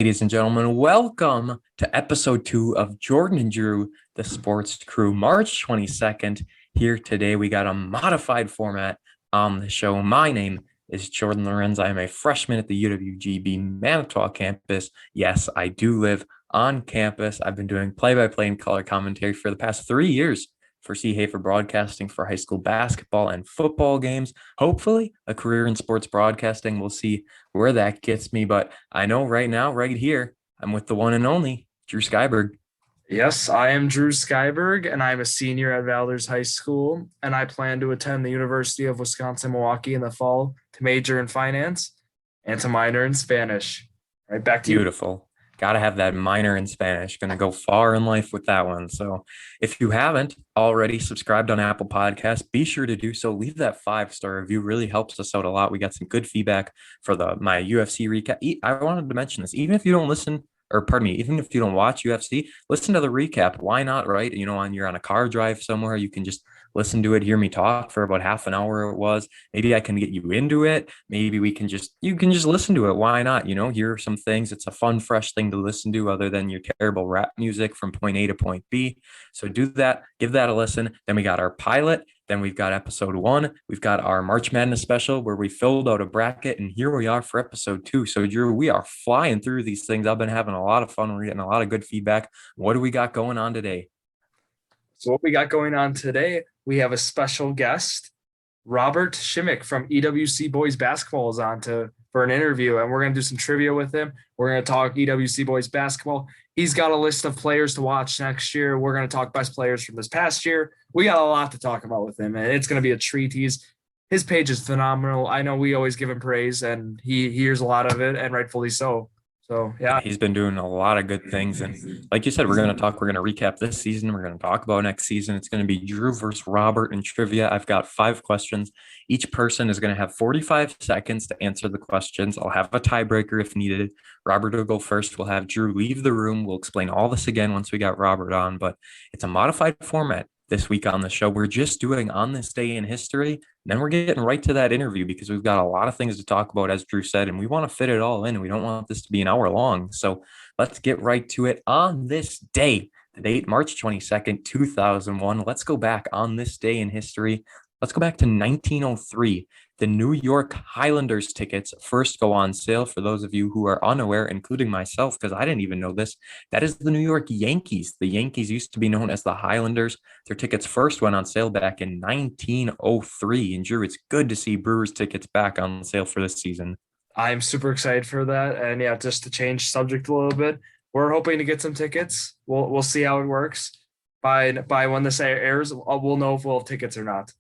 Ladies and gentlemen, welcome to episode 2 of Jordan and Drew, the Sports Crew, March 22nd. Here today, we got a modified format on the show. My name is Jordon Lawrenz. I am a freshman at the UWGB Manitowoc campus. Yes, I do live on campus. I've been doing play-by-play and color commentary for the past 3 years for C. Hafer Broadcasting for high school basketball and football games. Hopefully, a career in sports broadcasting. We'll see where that gets me. But I know right now, right here, I'm with the one and only Drew Skyberg. Yes, I am Drew Skyberg, and I'm a senior at Valders High School, and I plan to attend the University of Wisconsin-Milwaukee in the fall to major in finance and to minor in Spanish. All right, back to you. Beautiful. Got to have that minor in Spanish. Going to go far in life with that one. So if you haven't already subscribed on Apple Podcasts, be sure to do so. Leave that 5-star review. Really helps us out a lot. We got some good feedback for my UFC recap. I wanted to mention this. Even if you don't listen, or pardon me, even if you don't watch UFC, listen to the recap. Why not, right? You're on a car drive somewhere, you can just listen to it, hear me talk for about half an hour. It was, maybe I can get you into it. Maybe you can just listen to it. Why not? Hear some things. It's a fun, fresh thing to listen to other than your terrible rap music from point A to point B. So do that, give that a listen. Then we got our pilot. Then we've got episode 1. We've got our March Madness special where we filled out a bracket. And here we are for episode 2. So, Drew, we are flying through these things. I've been having a lot of fun. We're getting a lot of good feedback. What do we got going on today? So what we got going on today, we have a special guest. Robert Shimmick from EWC Boys Basketball is on for an interview, and we're going to do some trivia with him. We're going to talk EWC Boys Basketball. He's got a list of players to watch next year. We're going to talk best players from this past year. We got a lot to talk about with him, and it's going to be a treat. His page is phenomenal. I know we always give him praise, and he hears a lot of it, and rightfully so. So, yeah. He's been doing a lot of good things. And like you said, we're going to recap this season. We're going to talk about next season. It's going to be Drew versus Robert in trivia. I've got 5 questions. Each person is going to have 45 seconds to answer the questions. I'll have a tiebreaker if needed. Robert will go first. We'll have Drew leave the room. We'll explain all this again once we got Robert on, but it's a modified format. This week on the show, we're just doing on this day in history. Then we're getting right to that interview because we've got a lot of things to talk about, as Drew said, and we want to fit it all in. And we don't want this to be an hour long. So let's get right to it. On this day, the date, March 22nd, 2001. Let's go back on this day in history. Let's go back to 1903. The New York Highlanders tickets first go on sale. For those of you who are unaware, including myself, because I didn't even know this, that is the New York Yankees. The Yankees used to be known as the Highlanders. Their tickets first went on sale back in 1903. And Drew, it's good to see Brewers tickets back on sale for this season. I'm super excited for that. And yeah, just to change subject a little bit, we're hoping to get some tickets. We'll see how it works. By when this airs, we'll know if we'll have tickets or not.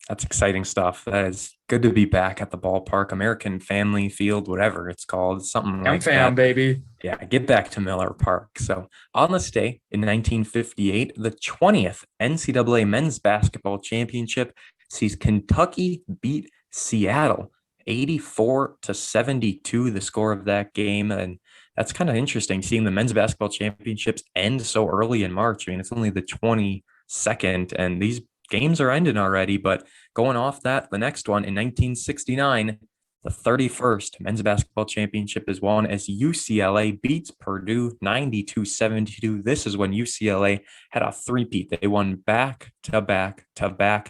That's exciting stuff. That is good to be back at the ballpark, American Family Field, whatever it's called, something like that. Baby. Yeah, get back to Miller Park. So on this day in 1958, the 20th NCAA Men's Basketball Championship sees Kentucky beat Seattle 84-72, the score of that game. And that's kind of interesting, seeing the Men's Basketball Championships end so early in March. I mean, it's only the 22nd, and these games are ending already. But going off that, the next one in 1969, the 31st Men's Basketball Championship is won as UCLA beats Purdue 92-72. This is when UCLA had a three-peat. They won back-to-back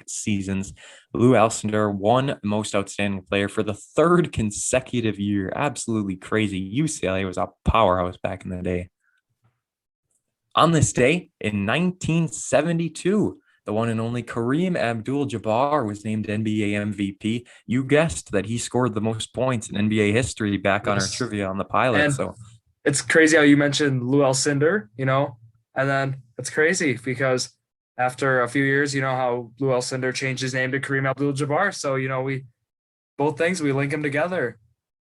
seasons. Lou Alcindor won Most Outstanding Player for the 3rd consecutive year. Absolutely crazy. UCLA was a powerhouse back in the day. On this day in 1972, the one and only Kareem Abdul-Jabbar was named NBA MVP. You guessed that he scored the most points in NBA history back on our trivia on the pilot. And so it's crazy how you mentioned Lou Alcindor, and then it's crazy because after a few years, how Lou Alcindor changed his name to Kareem Abdul-Jabbar. So, we link them together.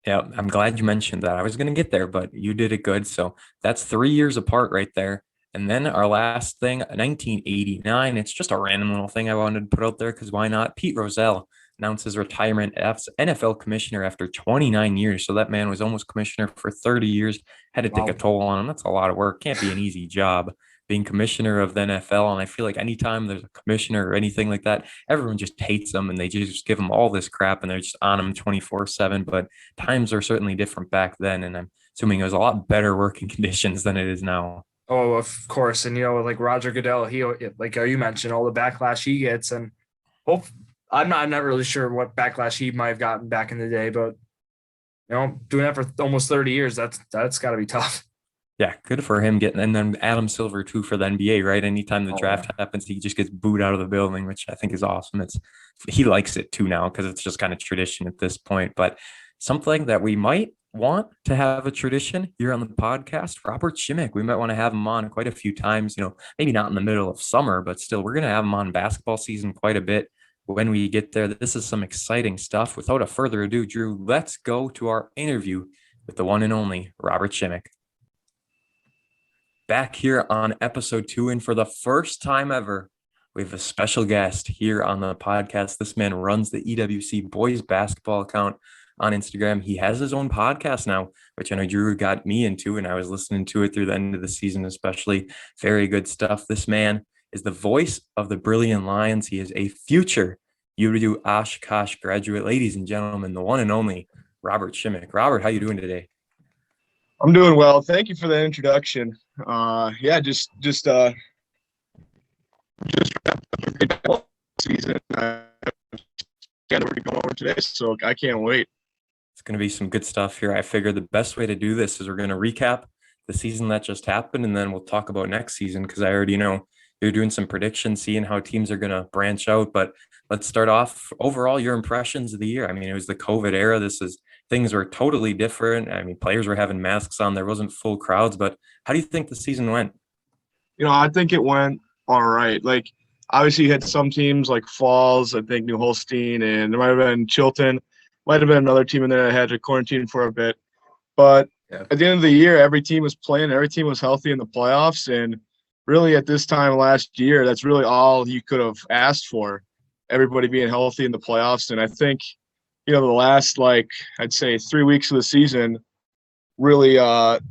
Yeah, I'm glad you mentioned that. I was going to get there, but you did it good. So that's 3 years apart right there. And then our last thing, 1989, it's just a random little thing I wanted to put out there because why not? Pete Rozelle announces retirement as NFL commissioner after 29 years. So that man was almost commissioner for 30 years, had to take a toll on him. That's a lot of work. Can't be an easy job being commissioner of the NFL. And I feel like anytime there's a commissioner or anything like that, everyone just hates them and they just give them all this crap and they're just on them 24/7. But times are certainly different back then. And I'm assuming it was a lot better working conditions than it is now. Oh, of course. And, like Roger Goodell, he, like you mentioned, all the backlash he gets. And hope I'm not really sure what backlash he might have gotten back in the day, but, doing that for almost 30 years, that's got to be tough. Yeah, good for him getting, and then Adam Silver too for the NBA, right? Anytime the draft happens, he just gets booed out of the building, which I think is awesome. He likes it too now because it's just kind of tradition at this point. But something that we might want to have a tradition here on the podcast, Robert Shimmick. We might want to have him on quite a few times, maybe not in the middle of summer, but still we're going to have him on basketball season quite a bit when we get there. This is some exciting stuff. Without a further ado, Drew, let's go to our interview with the one and only Robert Shimmick. Back here on episode 2, and for the first time ever, we have a special guest here on the podcast. This man runs the EWC boys basketball account on Instagram. He has his own podcast now, which I know Drew got me into, and I was listening to it through the end of the season, especially. Very good stuff. This man is the voice of the Brilliant Lions. He is a future UW Oshkosh graduate. Ladies and gentlemen, the one and only Robert Shimmick. Robert, how you doing today? I'm doing well. Thank you for the introduction. Just wrapped up a great season. Got to go over today, so I can't wait. It's going to be some good stuff here. I figured the best way to do this is we're going to recap the season that just happened, and then we'll talk about next season because I already know you're doing some predictions, seeing how teams are going to branch out. But let's start off. Overall, your impressions of the year. I mean, it was the COVID era. Things were totally different. I mean, players were having masks on. There wasn't full crowds. But how do you think the season went? I think it went all right. Like, obviously, you had some teams like Falls, I think New Holstein, and there might have been Chilton. Might have been another team in there that had to quarantine for a bit. But at the end of the year, every team was playing. Every team was healthy in the playoffs. And really, at this time last year, that's really all you could have asked for, everybody being healthy in the playoffs. And I think, the last, I'd say 3 weeks of the season really for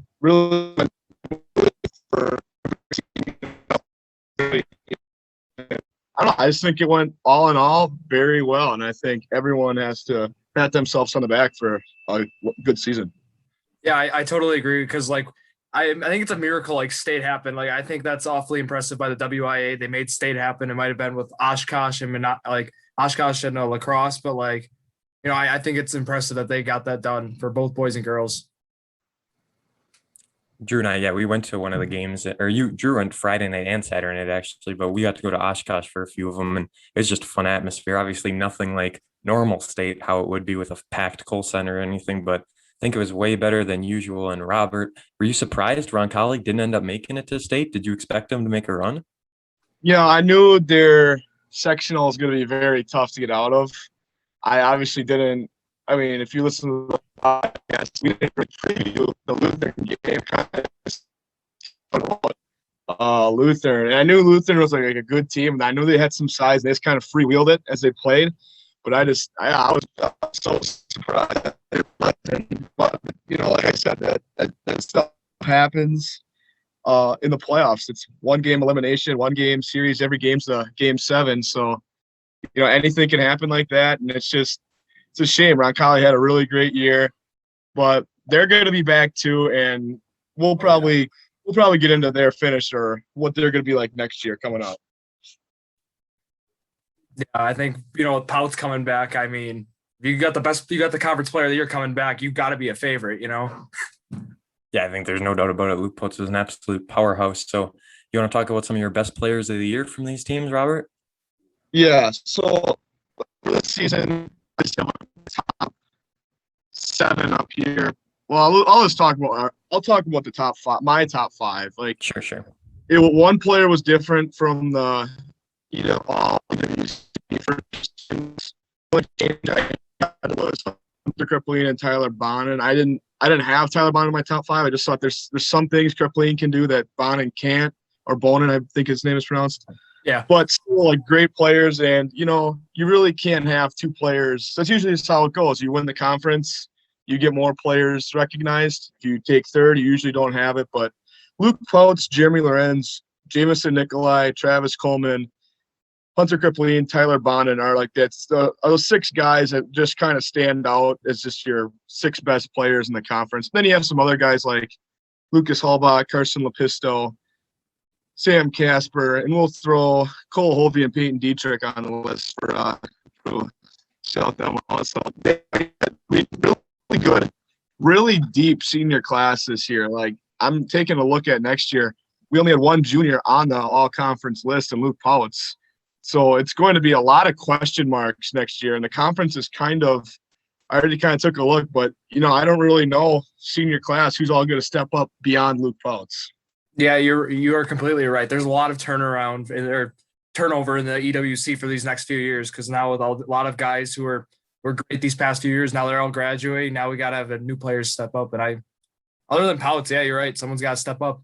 I just think it went all in all very well. And I think everyone has to pat themselves on the back for a good season. Yeah, I totally agree because, I think it's a miracle, state happened. I think that's awfully impressive by the WIA. They made state happen. It might have been with Oshkosh and not Oshkosh and lacrosse, but I think it's impressive that they got that done for both boys and girls. Drew and I, we went to one of the games, Drew went Friday night and Saturday night actually, but we got to go to Oshkosh for a few of them, and it was just a fun atmosphere. Obviously, nothing like normal state, how it would be with a packed Kohl Center or anything, but I think it was way better than usual. And Robert, were you surprised Roncalli didn't end up making it to state? Did you expect them to make a run? Yeah, I knew their sectional is going to be very tough to get out of. I obviously didn't. I mean, if you listen to the podcast, we didn't preview the Lutheran game. Lutheran, and I knew Lutheran was like a good team, and I knew they had some size. They just kind of freewheeled it as they played. But I was so surprised. But like I said, that stuff happens in the playoffs. It's one game elimination, one game series. Every game's a game 7. So anything can happen like that, and it's a shame. Roncalli had a really great year, but they're going to be back too, and we'll probably get into their finish or what they're going to be like next year coming up. Yeah, I think with Pout's coming back. I mean, you got the conference player of the year coming back. You got to be a favorite, Yeah, I think there's no doubt about it. Luke Poutz is an absolute powerhouse. So, you want to talk about some of your best players of the year from these teams, Robert? Yeah. So this season, I still have top 7 up here. Well, I'll talk about the top 5. My top 5. Sure. One player was different from the all first. What change I had was Hunter Kripling and Tyler Bonin. I didn't have Tyler Bonin in my top 5. I just thought there's some things Kripling can do that Bonin can't, or Bonin, I think his name is pronounced. Yeah. But still, great players, and you really can't have 2 players. That's usually just how it goes. You win the conference, you get more players recognized. If you take third, you usually don't have it. But Luke Poutz, Jeremy Lorenz, Jamison Nikolai, Travis Coleman, Hunter Kripling, Tyler Bonin are like that's those 6 guys that just kind of stand out as just your 6 best players in the conference. Then you have some other guys like Lucas Halbach, Carson Lepisto, Sam Casper, and we'll throw Cole Hovey and Peyton Dietrich on the list for shout them out. So they really good, really deep senior class this year. Like I'm taking a look at next year. We only had 1 junior on the all-conference list, and Luke Powitz. So it's going to be a lot of question marks next year. And the conference is I already kind of took a look, but, I don't really know senior class who's all going to step up beyond Luke Powitz. Yeah, you are completely right. There's a lot of turnover in the EWC for these next few years because now with a lot of guys who were great these past few years, now they're all graduating. Now we got to have a new players step up. And other than Powitz, yeah, you're right. Someone's got to step up.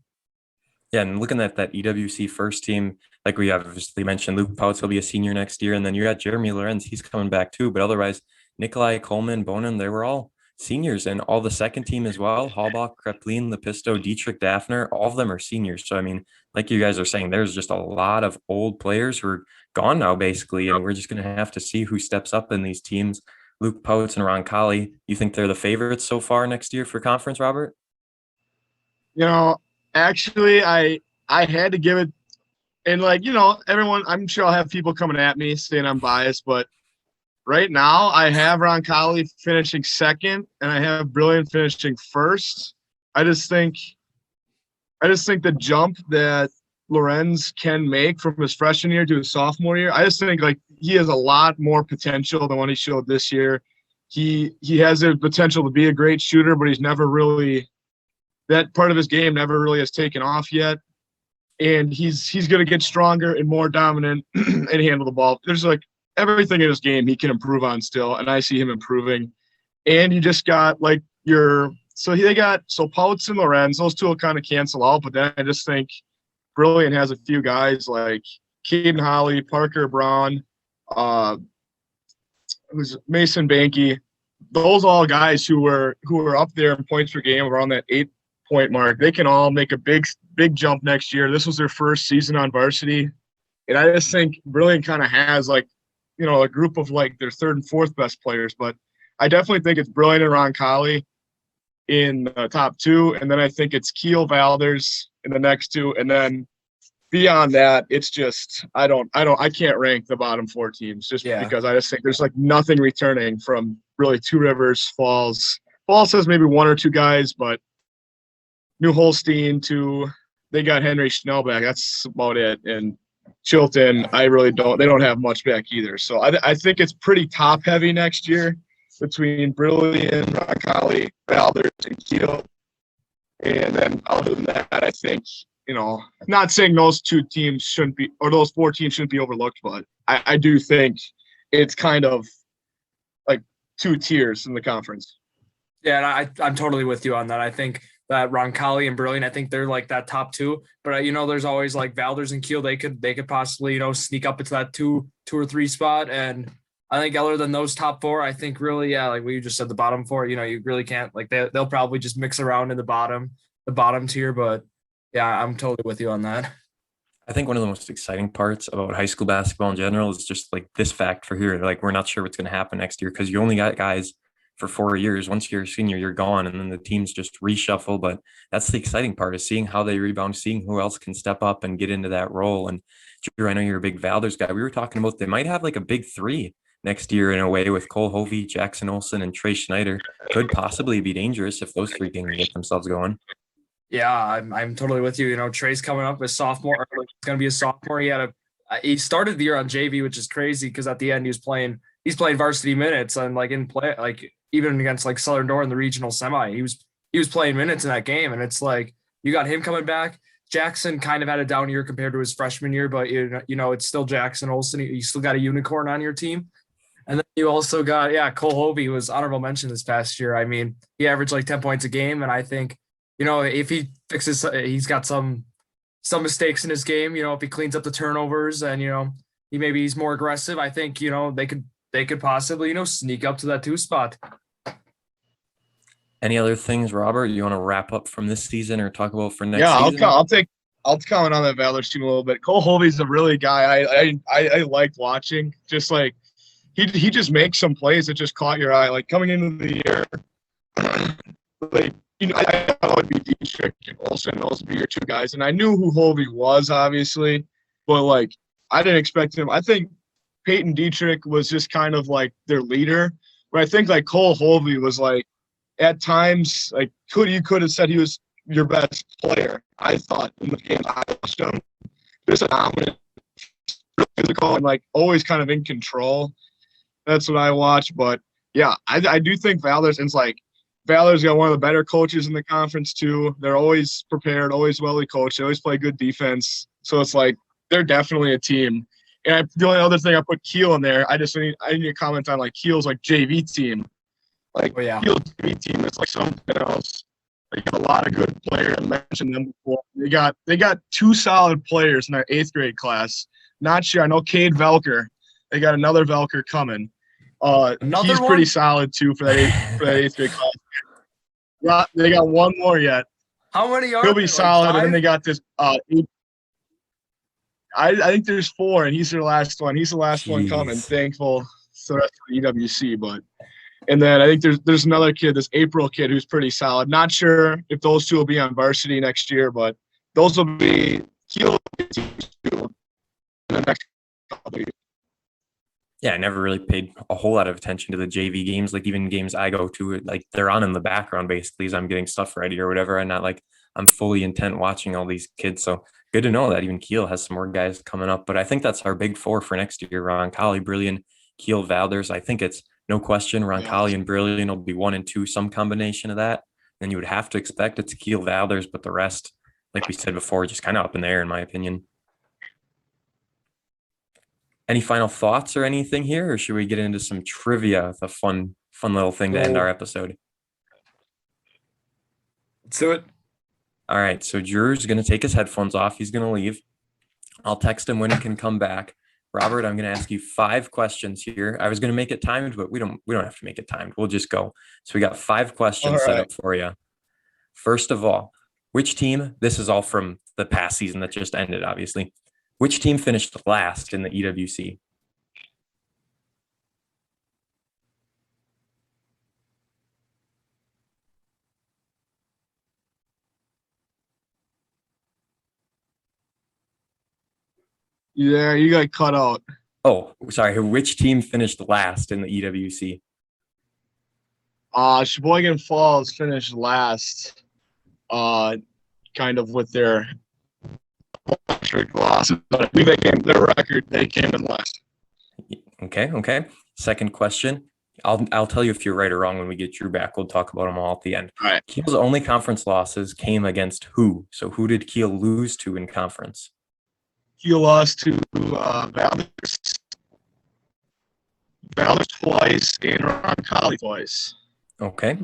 Yeah, and looking at that EWC first team, like we obviously mentioned, Luke Powitz will be a senior next year, and then you got Jeremy Lorenz, he's coming back too. But otherwise, Nikolai, Coleman, Bonin, they were all seniors, and all the second team as well. Halbach, Kreplin, Lepisto, Dietrich, Daffner, all of them are seniors. So I mean, like you guys are saying, there's just a lot of old players who are gone now, basically, and we're just going to have to see who steps up in these teams. Luke Powitz and Roncalli, you think they're the favorites so far next year for conference, Robert? Actually, I had to give it, and everyone, I'm sure I'll have people coming at me saying I'm biased, but right now I have Roncalli finishing second, and I have Brilliant finishing first. I just think the jump that Lorenz can make from his freshman year to his sophomore year, I just think he has a lot more potential than what he showed this year. He has the potential to be a great shooter, but he's never really – that part of his game never really has taken off yet. And he's going to get stronger and more dominant and handle the ball. There's everything in his game he can improve on still, and I see him improving. And you just got so Powitz and Lorenz, those two will kind of cancel out, but then I just think Brilliant has a few guys like Caden Holly, Parker Braun, who's Mason Banky. Those all guys who are up there in points per game around that 8-point mark. They can all make a big jump next year. This was their first season on varsity. And I just think Brilliant kind of has a group of their third and fourth best players. But I definitely think it's Brilliant and Roncalli in the top 2. And then I think it's Keel Valders in the next 2. And then beyond that, it's just I can't rank the bottom 4 teams because I just think there's nothing returning from really Two Rivers, Falls. Falls has maybe 1 or 2 guys, but New Holstein they got Henry Schnell back. That's about it. And Chilton, they don't have much back either. So I think it's pretty top heavy next year between Brilliant, Roncalli, Valders, and Keel. And then other than that, I think, not saying those 2 teams shouldn't be, or those 4 teams shouldn't be overlooked, but I do think it's kind of 2 tiers in the conference. Yeah, and I'm totally with you on that. I think that Roncalli and Brilliant, I think they're that top 2. But there's always Valders and Keel. They could possibly sneak up into that 2 or 3 spot. And I think other than those top 4, I think really like we just said, the bottom 4. You really can't they'll probably just mix around in the bottom tier. But yeah, I'm totally with you on that. I think one of the most exciting parts about high school basketball in general is just this fact for here. We're not sure what's going to happen next year because you only got guys for 4 years. Once you're a senior, you're gone, and then the teams just reshuffle. But that's the exciting part, is seeing how they rebound, seeing who else can step up and get into that role. And Drew, I know you're a big Valders guy. We were talking about they might have a big 3 next year in a way, with Cole Hovey, Jackson Olsen, and Trey Schneider. Could possibly be dangerous if those 3 can get themselves going. Yeah, I'm totally with you. Trey's coming up as sophomore. He's going to be a sophomore. He started the year on JV, which is crazy because at the end he's playing varsity minutes and in play even against Southern Door in the regional semi. He was playing minutes in that game, and it's you got him coming back. Jackson kind of had a down year compared to his freshman year, but it's still Jackson Olsen. You still got a unicorn on your team. And then you also got Cole Hovey was honorable mention this past year. I mean, he averaged 10 points a game, and I think if he fixes, he's got some mistakes in his game. If he cleans up the turnovers and he's more aggressive, I think they could possibly sneak up to that 2 spot. Any other things, Robert, you want to wrap up from this season or talk about for next season? I'll I'll comment on that Valor's team a little bit. Cole Hovey's a really guy I liked watching. Just like he just makes some plays that just caught your eye. Like coming into the year, like I thought it would be Dietrich and Olsen. Those would be your two guys, and I knew who Hovey was, obviously, but like I didn't expect him. I think Peyton Dietrich was just kind of like their leader, but I think like Cole Hovey was like at times like you could have said he was your best player. I thought in the games I watched him, just a dominant, physical, and like always kind of in control. That's what I watch. But yeah, I do think Valor's got one of the better coaches in the conference too. They're always prepared, always well coached. They always play good defense. So it's like they're definitely a team. And the only other thing I put Kiel in there, I need to comment on like Kiel's like JV team. Like Kiel's JV team is like something else. They got a lot of good players. I mentioned them before. They got two solid players in their 8th grade class. Not sure. I know Cade Velker. They got another Velker coming. He's pretty solid too for that 8th grade class. Yeah, they got one more yet. How many are He'll be there, solid, like and then they got this. I think there's 4, and he's their last one. He's the last one coming. Thankful for the rest of the EWC, but. And then I think there's another kid, this April kid, who's pretty solid. Not sure if those two will be on varsity next year, but those will be Kiel teams too in the next couple of years. Yeah, I never really paid a whole lot of attention to the JV games. Like even games I go to, like they're on in the background basically as I'm getting stuff ready or whatever. And not like I'm fully intent watching all these kids. So good to know that even Kiel has some more guys coming up. But I think that's our big 4 for next year. Roncalli, Brilliant, Kiel, Valders. I think it's no question. Roncalli and Brilliant will be 1 and 2, some combination of that. Then you would have to expect it's Kiel, Valders, but the rest, like we said before, just kind of up in the air in my opinion. Any final thoughts or anything here, or should we get into some trivia? The fun little thing to end our episode. Let's do it. All right, so Drew's going to take his headphones off. He's going to leave. I'll text him when he can come back. Robert, I'm going to ask you 5 questions here. I was going to make it timed, but we don't have to make it timed. We'll just go. So we got 5 questions set up for you. First of all, which team, this is all from the past season that just ended, obviously. Which team finished last in the EWC? Yeah, you got cut out. Oh, sorry. Which team finished last in the EWC? Sheboygan Falls finished last, kind of with their losses. But I think their record, they came in last. Okay. Second question. I'll tell you if you're right or wrong when we get Drew back. We'll talk about them all at the end. All right. Kiel's only conference losses came against who? So who did Kiel lose to in conference? Kiel lost to Valders twice and Roncalli twice. Okay.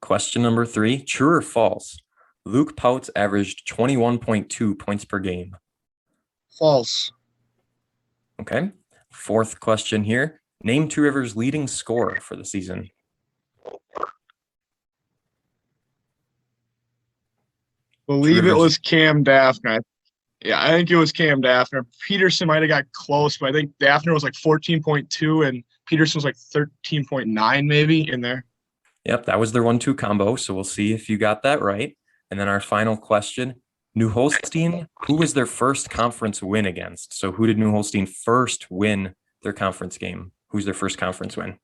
Question number 3. True or false? Luke Pouts averaged 21.2 points per game. False. Okay. 4th question here. Name Two Rivers' leading scorer for the season. Believe it was Cam Daffner. Yeah, I think it was Cam Daffner. Peterson might have got close, but I think Daffner was like 14.2 and Peterson was like 13.9 maybe in there. Yep, that was their 1-2 combo. So we'll see if you got that right. And then our final question, New Holstein, who was their first conference win against? So who did New Holstein first win their conference game? Who's their first conference win?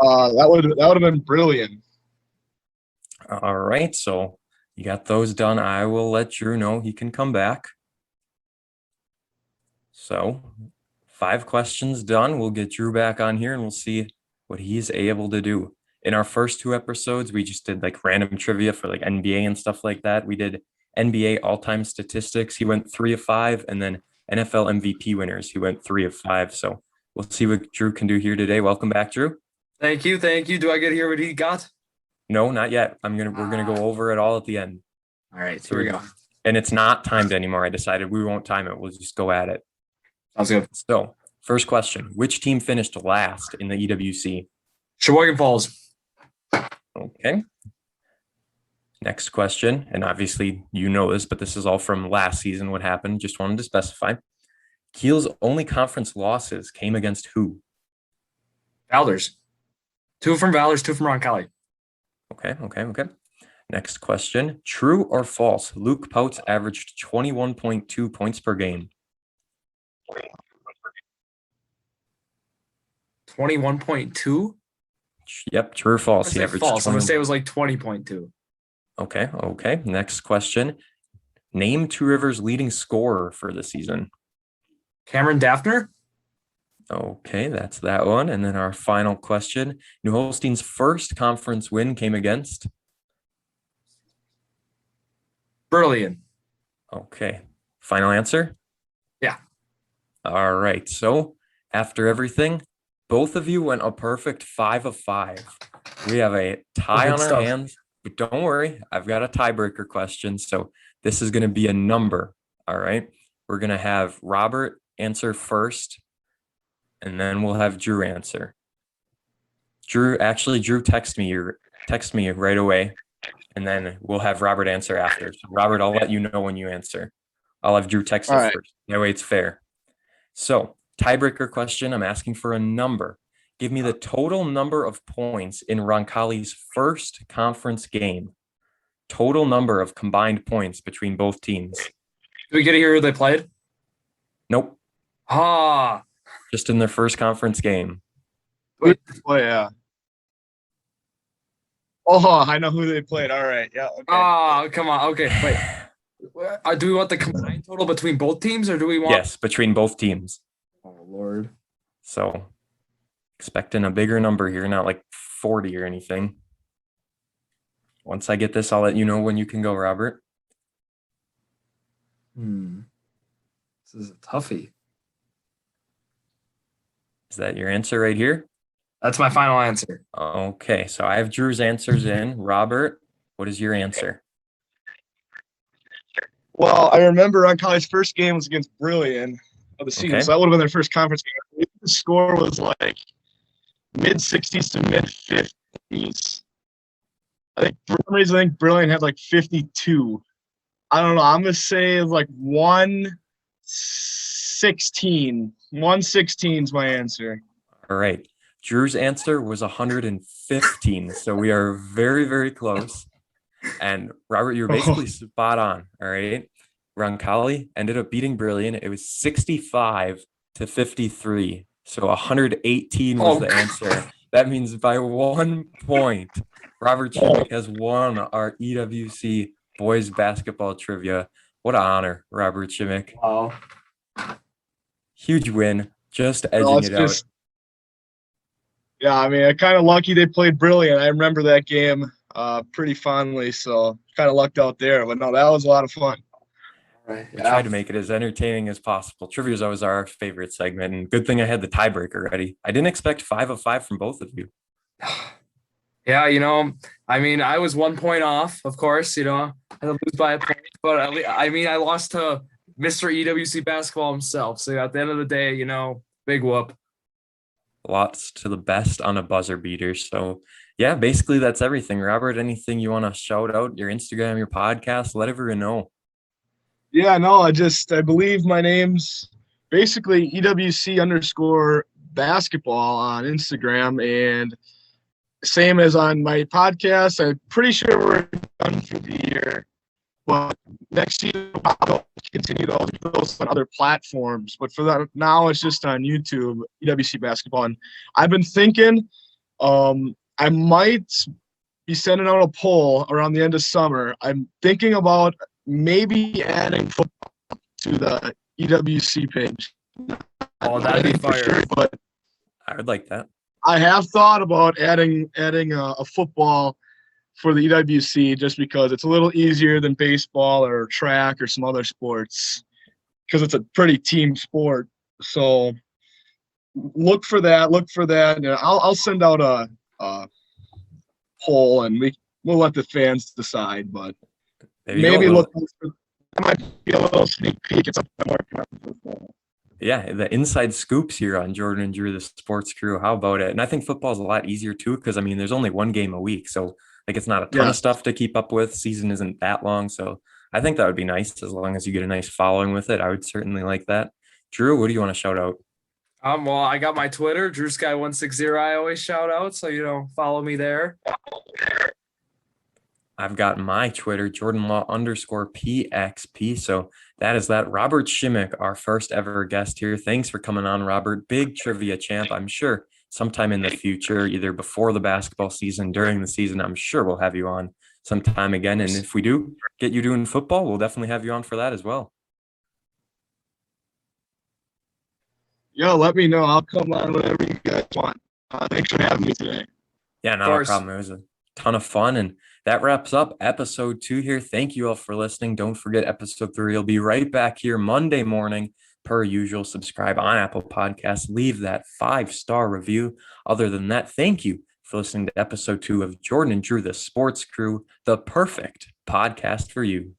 That would have been Brilliant. All right, so you got those done. I will let Drew know he can come back. So 5 questions done. We'll get Drew back on here and we'll see what he's able to do. In our first 2 episodes, we just did like random trivia for like NBA and stuff like that. We did NBA all-time statistics. He went 3 of 5, and then NFL MVP winners. He went 3 of 5. So we'll see what Drew can do here today. Welcome back, Drew. Thank you. Do I get to hear what he got? No, not yet. We're gonna go over it all at the end. All right, here we go. And it's not timed anymore. I decided we won't time it. We'll just go at it. Sounds good. So, first question: which team finished last in the EWC? Sheboygan Falls. Okay. Next question, and obviously you know this, but this is all from last season. What happened? Just wanted to specify. Kiel's only conference losses came against who? Valders. 2 from Valders, 2 from Roncalli. Okay. Next question. True or false? Luke Pouts averaged 21.2 points per game. 21.2? Yep, true or false? He averaged false. I'm 20. gonna say it was like 20.2. Okay. Next question. Name Two Rivers' leading scorer for the season. Cameron Daffner? Okay, that's that one. And then our final question. New Holstein's first conference win came against? Burleighan. Okay. Final answer? Yeah. All right. So after everything, both of you went a perfect 5 of 5. We have a tie Good on our stuff. hands, but don't worry. I've got a tiebreaker question. So this is going to be a number. All right. We're going to have Robert answer first, and then we'll have Drew answer. Drew, text me right away, and then we'll have Robert answer after. So Robert, I'll let you know when you answer. I'll have Drew text you All right. first. That way it's fair. So tiebreaker question, I'm asking for a number. Give me the total number of points in Roncalli's first conference game. Total number of combined points between both teams. Did we get to hear who they played? Nope. Ah. Just in their first conference game. Wait. Oh yeah. Oh, I know who they played. All right. Yeah. Okay. Ah, come on. Okay, wait. Do we want the combined total between both teams, or do we want? Yes, between both teams. Oh Lord. So expecting a bigger number here, not like 40 or anything. Once I get this, I'll let you know when you can go, Robert. This is a toughie. Is that your answer right here? That's my final answer. Okay, so I have Drew's answers in. Robert, what is your answer? Well, I remember Roncalli's first game was against Brilliant of the season, Okay. so that would have been their first conference game. The score was like mid-60s to mid-50s. For some reason, I think Brilliant had like 52. I don't know. I'm gonna say it's like 116. 116 is my answer. All right. Drew's answer was 115. So we are very, very close. And Robert, you were basically spot on. All right. Roncalli ended up beating Brilliant. It was 65 to 53. So 118 was the answer. That means by 1 point, Robert Chimmick has won our EWC boys basketball trivia. What an honor, Robert Chimmick. Wow. Huge win. Just edging it out. Yeah, I mean, I'm kind of lucky they played Brilliant. I remember that game pretty fondly, so kind of lucked out there. But no, that was a lot of fun. Right. We tried to make it as entertaining as possible. Trivia is always our favorite segment, and good thing I had the tiebreaker ready. I didn't expect 5 of 5 from both of you. Yeah, I mean, I was 1 point off, of course, I had to lose by a point, but I lost to Mr. EWC basketball himself. So at the end of the day, big whoop. Lots to the best on a buzzer beater. So yeah, basically that's everything. Robert, anything you want to shout out? Your Instagram, your podcast, let everyone know. Yeah, no, I believe my name's basically EWC_basketball on Instagram, and same as on my podcast. I'm pretty sure we're done for the year, but next year I'll continue to post on other platforms. But for that now, it's just on YouTube, EWC basketball. And I've been thinking, I might be sending out a poll around the end of summer. I'm thinking about maybe adding football to the EWC page. Oh, that'd be fire. Sure, but I would like that. I have thought about adding a football for the EWC just because it's a little easier than baseball or track or some other sports because it's a pretty team sport. So look for that. And I'll send out a poll and we'll let the fans decide. But maybe look for that might be a little sneak peek. It's something I'm working on. Yeah, the inside scoops here on Jordan and Drew, the sports crew. How about it? And I think football is a lot easier too, because there's only one game a week. So Like it's not a ton Yeah. of stuff to keep up with. Season isn't that long. So I think that would be nice as long as you get a nice following with it. I would certainly like that. Drew, what do you want to shout out? Well, I got my Twitter, DrewSky160. I always shout out, so follow me there. I've got my Twitter, Jordan_Law_PXP. So that is that. Robert Shimmick, our first ever guest here. Thanks for coming on, Robert. Big trivia champ. I'm sure sometime in the future, either before the basketball season, during the season, I'm sure we'll have you on sometime again. And if we do get you doing football, we'll definitely have you on for that as well. Yo, let me know. I'll come on whenever you guys want. Thanks for having me today. Yeah, not a problem. It was a ton of fun. And that wraps up episode 2 here. Thank you all for listening. Don't forget episode 3 will be right back here Monday morning. Per usual, subscribe on Apple Podcasts. Leave that 5-star review. Other than that, thank you for listening to episode 2 of Jordan and Drew, the Sports Crew, the perfect podcast for you.